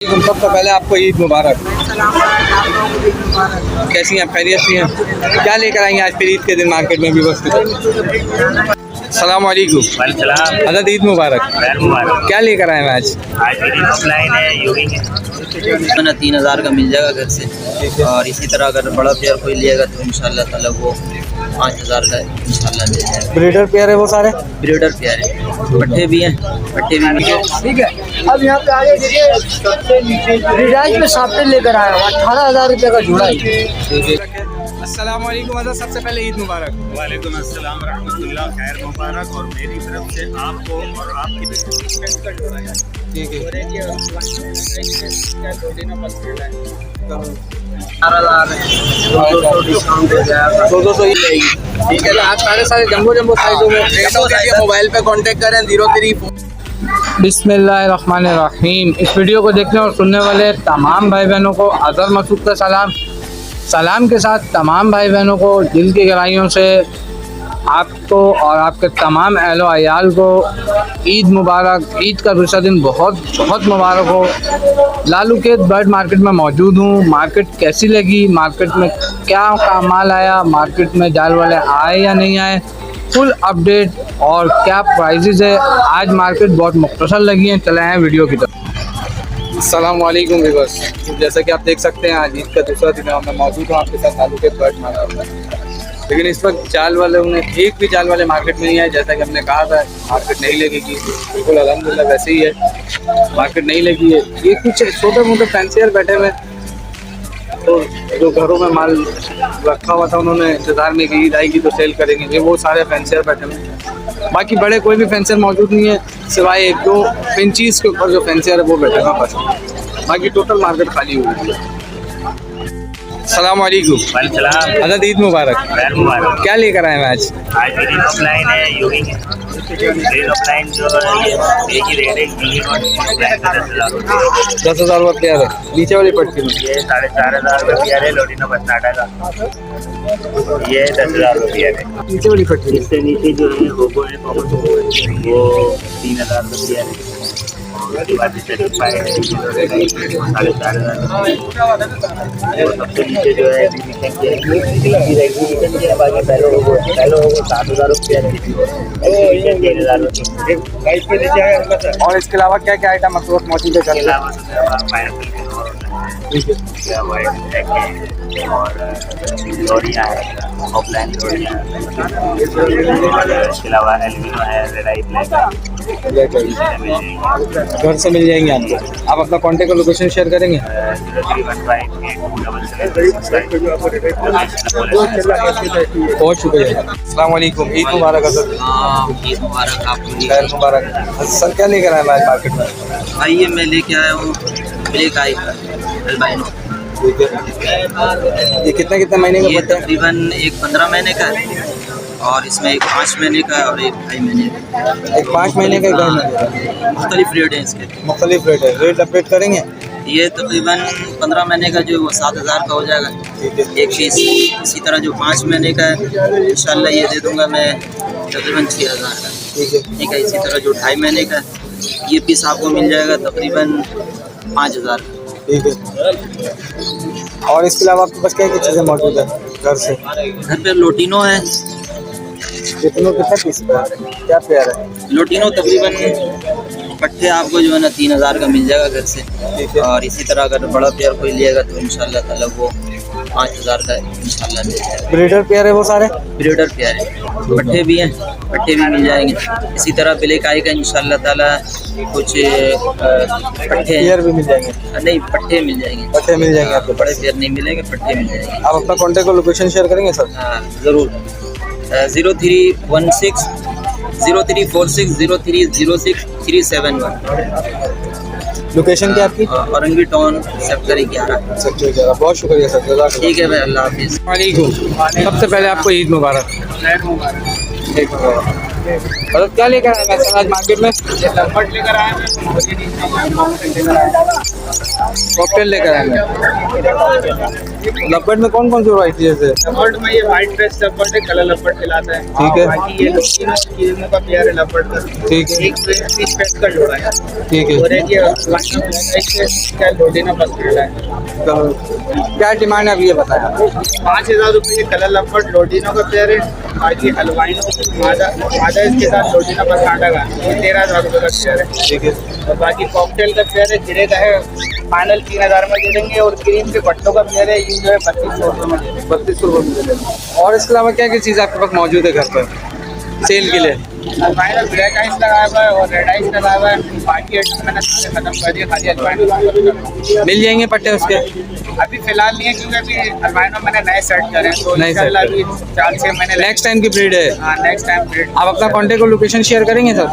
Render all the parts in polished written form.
सबसे पहले आपको ईद मुबारक। कैसी हैं, खैरियत सी हैं? क्या लेकर आएंगे आज फिर ईद के दिन मार्केट में भी बस? सलाम वालेकुम। हज़रत ईद मुबारक। क्या लेकर आए हैं आज? ऑफलाइन है, योगी है। 3000 का मिल जाएगा घर से, और इसी तरह अगर बड़ा पेयर कोई लेगा तो इंशाल्लाह ताला वो 5000 का इंशाल्लाह मिल जाएगा। ब्रीडर पेयर है वो सारे? ब्रीडर पेयर है, पट्टे भी हैं, पट्टे भी मिल जाएंगे। ठीक है। अब यहाँ पे आगे देखिए रिलायंस में साफ्टेर लेकर आया हूँ 18,000 रुपये का जोड़ा है। अस्सलाम वालेकुम हज़रत, सबसे पहले ईद मुबारक। वालेकुम अस्सलाम रहमतुल्लाह, खैर मुबारक। और मेरी तरफ से आपको और आपकी ठीक है। 200 ही रहेगी। ठीक है, आज सारे जम्बो साइजों में मोबाइल पे कांटेक्ट करें 03। बिस्मिल्लाहिर्रहमानिर्रहीम। इस वीडियो को देखने और सुनने वाले तमाम भाई बहनों को अज़हर मसूद का सलाम के साथ तमाम भाई बहनों को दिल की गहराइयों से आपको और आपके तमाम अहलो अयाल को ईद मुबारक। ईद का दूसरा दिन बहुत बहुत मुबारक हो। लालू के बर्ड मार्केट में मौजूद हूँ। मार्केट कैसी लगी, मार्केट में क्या माल आया, मार्केट में जाल वाले आए या नहीं आए, फुल अपडेट और क्या प्राइजेज़ है। आज मार्केट बहुत मुख्तसर लगी है। चले हैं वीडियो की तरफ। अस्सलाम वालेकुम व्यूअर्स, जैसा कि आप देख सकते हैं आज ईद का दूसरा दिन मैं मौजूद हूँ आपके साथ लालू के बर्ड मार्केट में। लेकिन इस वक्त जाल वाले उन्हें एक भी जाल वाले मार्केट में नहीं आए। जैसा कि हमने कहा था मार्केट नहीं लगेगी, बिल्कुल अल्हम्दुलिल्लाह वैसे ही है, मार्केट नहीं लगी है। ये कुछ छोटे मोटे फैंसियर बैठे हुए, तो जो घरों में माल रखा हुआ था उन्होंने इंतज़ार में कि ईद आएगी तो सेल करेंगे, ये वो सारे फैंसियर बैठे हुए। बाकी बड़े कोई भी फैंसियर मौजूद नहीं है सिवाय 1-2 इंचीज़ के ऊपर जो फैंसियर है वो बैठे हुआ बस। बाकी टोटल मार्केट खाली हुई है। सलाम वालेकुम। हज़रत ईद मुबारक। क्या लेकर आए हैं आज? आज मेरी ऑफलाइन है, योगी है। ऑफलाइन जो है एक ही रेट है, 10,000 रुपये पेयर है। नीचे वाली पट्टी में ये 4,500 का पेयर है, लोटिनो बसनाटा का। ये 10,000 रुपये है। नीचे वाली पट्टी इससे नीचे जो है होगो है, वो 3,000 का पेयर है। उसके बाद सेटिस्फाइड है 4,500। सबसे नीचे जो है बाकी पहले होगो 7,000 रुपये है, 3,000 रुपये। और इसके अलावा क्या क्या आइटम अक्सर मौजूद है? इसके अलावा और लोरियाँ है, ऑफलाइन लोरियाँ है। इसके अलावा एल्यूमिनियम है, रेड आई ब्लैक है, घर से मिल जाएंगे आपको। आप अपना कॉन्टेक्ट और लोकेशन शेयर करेंगे? 03158877। बहुत शुक्रिया। अस्सलाम वालेकुम। ईद मुबारक हज़रत। ईद मुबारक आपको भी। खैर मुबारक। सर क्या लेकर आए आज मार्केट में? आइए मैं लेके आया हूँ ब्लैक आई का अल्बाइनो। ठीक है, ये कितने महीने का ये पड़ता है? तकरीबन एक 15 महीने का है, और इसमें एक 5 महीने का और एक 2.5 महीने का। एक 5 महीने का, 2.5 महीने का। मुख्तलिफ रेट है इसके। मुख्तलिफ रेट है। रेट अपडेट करेंगे? ये तकरीबन 15 महीने का जो वो 7,000 का हो जाएगा ठीक है। एक पीस। इसी तरह जो 5 महीने का है इंशाल्लाह ये दे दूंगा मैं तकरीबन 6,000 का। ठीक है। ठीक है। इसी तरह जो 2.5 महीने का ये पीस आपको मिल जाएगा तकरीबन 5,000 का। ठीक है। और इसके अलावा आपके पास क्या क्या चीज़ें मौजूद है घर से? घर पे लोटिनो है। कितने पीस पे है? क्या पेयर है? लोटिनो तकरीबन पट्टे आपको जो है ना 3,000 का मिल जाएगा घर से। ठीक है। और इसी तरह अगर बड़ा पेयर कोई लेगा तो इंशाल्लाह ताला वो 5,000 का इंशाल्लाह मिल जाएगा। ब्रीडर पेयर है वो सारे? ब्रीडर पेयर है, पट्टे भी हैं, पट्टे भी मिल जाएंगे। इसी तरह ब्लैक आई का इंशाल्लाह ताला कुछ पट्टे पेयर भी मिल जाएंगे? नहीं, पट्टे मिल जाएंगे। पट्टे मिल जाएंगे आपको? बड़े पेयर नहीं मिलेंगे, पट्टे मिल जाएंगे। आप अपना कॉन्टेक्ट और लोकेशन शेयर करेंगे सर? हाँ ज़रूर। 0346030637 लोकेशन क्या आपकी? Orangi town sector 11। बहुत शुक्रिया सर। ठीक है भाई, अल्लाह हाफिज़। वालेकुम। सबसे पहले आपको ईद मुबारक। मतलब क्या लेकर आए हैं आज मार्केट में? लेकर आए हैं। कॉकटेल लेकर आएंगे। लपट में कौन कौन सी वैरायटी है जैसे? लपट में ये व्हाइट ड्रेस लपट है, कलर लपट खिलाता है। ठीक है। बाकी ये कीमों का पेयर है लपट का। ठीक है। एक पीस पेट का जोड़ा है। ठीक है। और एक ये लोडिना पसंद है। तो क्या डिमांड है अभी ये बताया? 5,000 रुपये कलर लपट लोडिनो का पेयर है। बाकी हलवाइनो मादा इसके साथ लोडिना पसांडा का ये 13,000 रुपये का पेयर है। ठीक है। और बाकी कॉकटेल का पेयर है, खीरे का है, फाइनल 3,000 में दे देंगे। और क्रीम के पट्टों का पेयर है, ये जो है 3200 रुपये में दे देंगे। 3200 रुपये। और इसके अलावा क्या क्या चीज़ आपके पास मौजूद है घर पर सेल के लिए? फाइनल ब्लैक आइस लगाया हुआ है और रेड आइस लगाया हुआ है। बाकी आइटम मैंने सारे खत्म कर दिए, खाली अजवाइन मिल जाएंगे पट्टे उसके? अभी फिलहाल नहीं है, क्योंकि अभी अजवाइनों मैंने नए सेट करे हैं, तो नए set इंशाल्लाह अभी 4-6 महीने नेक्स्ट टाइम की ब्रीड है। हाँ नेक्स्ट टाइम रेट। आप अपना कॉन्टेक्ट और लोकेशन शेयर करेंगे सर?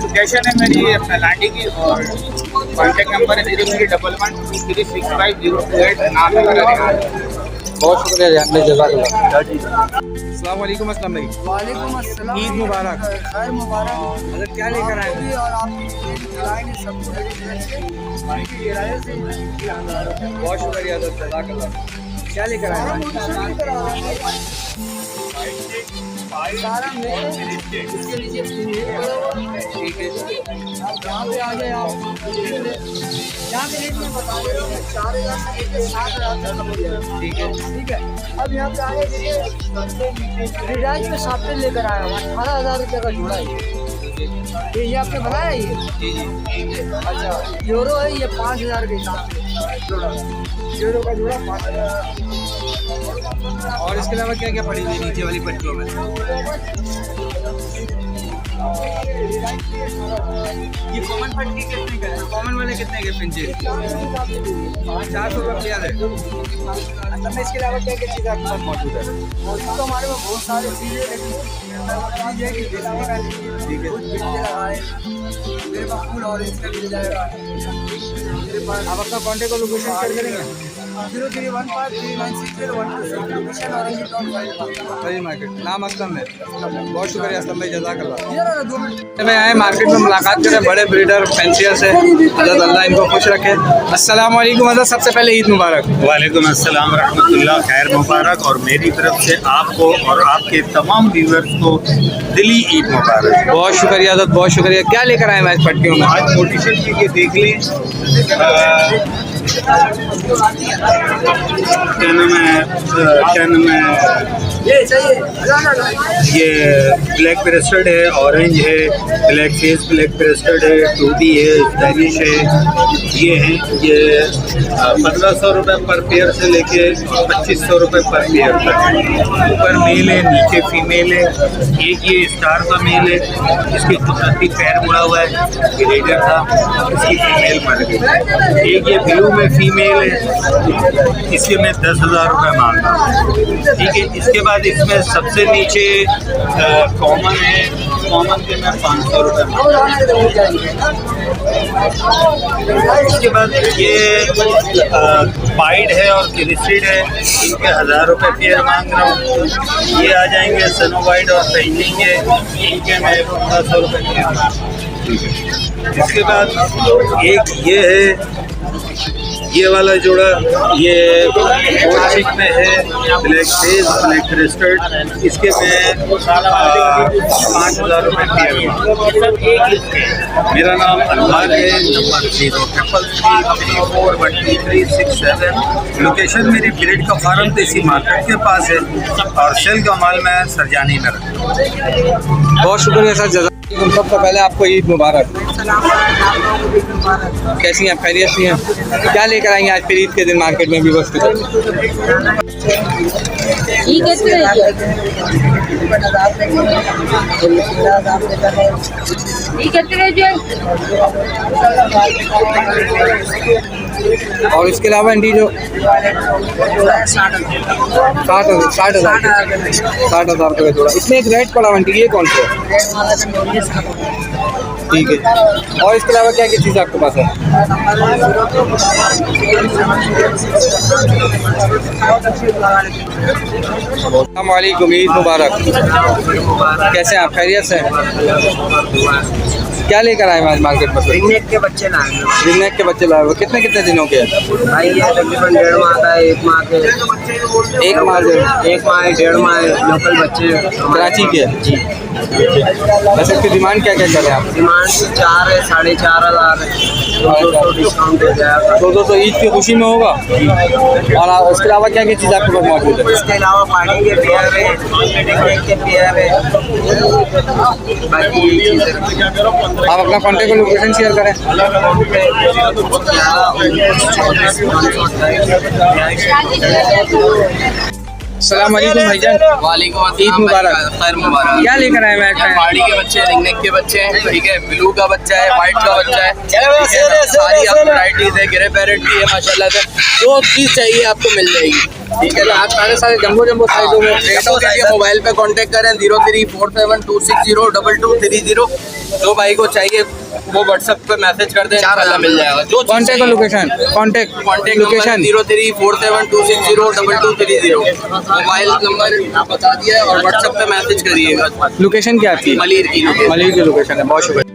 लोकेशन है मेरी अपना लांडी की और कॉन्टेक्ट नंबर है 03112365 नाम है मेरा रिहान। बहुत शुक्रिया रिहान भाई, जज़ाकल्लाह। अस्सलाम वालेकुम असलम भाई। वालेकुम अस्सलाम। ईद मुबारक। खैर मुबारक। अगर क्या लेकर आए हैं? और आप खिलाएंगे सबको बहुत शुक्रिया जज़ाकल्लाह। क्या लेकर आए हैं? सारा इसके नीचे ठीक है। आप यहाँ पे आ गए, आप यहाँ पे रेट में बता रहे हो 4,000 से लेकर 7,000 तक का मिलेगा। ठीक है। ठीक है। अब यहाँ पे आगे देखिए रिलायंस में साफ्टे लेकर आया हूँ 18,000 रुपये का जोड़ा है। ये आपने बनाया ये? अच्छा यूरो है, ये 5,000 के हिसाब से जोड़ा, यूरो का जोड़ा 5,000। और इसके अलावा क्या क्या पड़ी हुई नीचे वाली पट्टियों में? ये कॉमन पट्टी कितने का है? कॉमन वाले कितने के पिंचे? 400 रुपये प्लेयर है। अच्छा मैं इसके अलावा क्या क्या चीज़ आपके पास मौजूद है? तो हमारे में बहुत सारी चीज़ें, लेकिन ये कि बेचने का नहीं। ठीक है। कुछ बिजली लगाए, मेरे पास फुल ऑरेंज का मिल जाएगा। मेरे पास आप अपना कॉन्टेक्ट और लोकेशन शेयर करेंगे? 0315396012 लोकेशन ऑरेंज टाउन सही मार्केट, नाम असलम है। बहुत शुक्रिया असलम भाई, जज़ाकल्लाह। ये 2 मिनट मैं आए मार्केट में मुलाकात करें बड़े ब्रीडर फैंसियर से। हज़रत अल्लाह इनको खुश रखे। अस्सलाम वालेकुम हज़रत, सबसे पहले ईद मुबारक। वालेकुम अस्सलाम रहमतुल्लाह, खैर मुबारक। और मेरी तरफ से आपको और आपके तमाम व्यूअर्स को दिली ईद मुबारक। बहुत शुक्रिया हज़रत, बहुत शुक्रिया। क्या लेकर आए मैं इस पट्टियों में? आज मोटिशन की ये देख लें, क्या नाम है, ये ब्लैक ब्रेस्टेड है, ऑरेंज है, ब्लैक फेस ब्लैक ब्रेस्टेड है, टूबी है, स्पेनिश है। ये है ये 1,500 रुपये पर पेयर से लेके 2,500 रुपये पर पेयर तक। ऊपर मेल है, नीचे फीमेल है। एक ये स्टार का मेल है, इसके कुदरती पैर मुड़ा हुआ है, ग्रेडर था, इसकी फीमेल मर गई। एक ये ब्लू में फीमेल है, इसके मैं 10,000 रुपये मांग रहा हूँ। ठीक है। इसके बाद इसमें सबसे नीचे कॉमन है, कॉमन के मैं 500 रुपये मांग रहा हूँ। इसके बाद ये वाइड है और क्रिस्टिड है, इनके 1,000 रुपये पेयर मांग रहा हूँ। ये आ जाएंगे सनो वाइड और पेंटिंग के, इनके मैं 1,500 रुपये पेयर मांग रहा हूँ। ठीक है। इसके बाद एक ये है, ये वाला जोड़ा, ये चिक में है, ब्लैक फेस ब्लैक क्रेस्टेड, इसके मैं 5,000 रुपये पेयर। मेरा नाम अनवर है, नंबर 03334122367। लोकेशन मेरी ब्रीड का फार्म देसी मार्केट के पास है और सेल का माल मैं सरजानी में रखता हूँ। बहुत शुक्रिया सर, जज़ाकल्लाह। सबसे पहले आपको ईद मुबारक। कैसी हैं आप, खैरियत से हैं? क्या लेकर आएंगे आज फिर ईद के दिन मार्केट में भी बस की तरफ? और इसके अलावा इंडी जो 60,000 का जोड़ा, इसमें एक रेड पड़ा आंटी, ये कौन सा है? ठीक है। और इसके अलावा क्या क्या चीज़ आपके पास है? अस्सलाम वालेकुम, ईद मुबारक। कैसे हैं आप, खैरियत से? क्या लेकर आए हैं आज मार्केट में? रिंगनेक के बच्चे लाए हैं रिंगनेक के बच्चे लाए हुए, कितने कितने दिनों के हैं? भाई, ये तकरीबन 1.5 माह का है, 1 माह के, 1 माह से 1 माह 1.5 माह लोकल बच्चे कराची के? जी। वैसे इसकी डिमांड क्या क्या कर रहे हैं आप? डिमांड 4 है, 4,500 है, 200 डिस्काउंट हो जाएगा। 200 ईद की खुशी में होगा। और उसके अलावा क्या क्या चीज़ आपके पास मौजूद है? इसके अलावा पानी के पेयर है, रिंगनेक के पेयर है, बाकी ये चीज़ें। आप अपना कॉन्टेक्ट और लोकेशन शेयर करें। अस्सलाम वालेकुम भाईजान। वालेकुम ईद मुबारक। खैर मुबारक। क्या लेकर आए मैं? पहाड़ी के बच्चे, रिंगनेक के बच्चे हैं, ठीक है, ब्लू का बच्चा है, व्हाइट का बच्चा है, ठीक है ना? सारी आपको वैराइटीज है, ग्रे पैरेट भी है माशाल्लाह से, जो चीज़ चाहिए आपको मिल जाएगी, ठीक है ना? आप सारे जम्बो साइजों में रेटों के लिए मोबाइल पे कांटेक्ट करें 034726023030। जो भाई को चाहिए वो व्हाट्सएप पे मैसेज कर दें, इंशाल्लाह मिल जाएगा। जो कॉन्टेक्ट और location, contact location location 034726023030। Mobile number बता दिया है और व्हाट्सएप पे मैसेज करिएगा। लोकेशन क्या आपकी? मलिर की मलिर की लोकेशन है। बहुत शुक्रिया।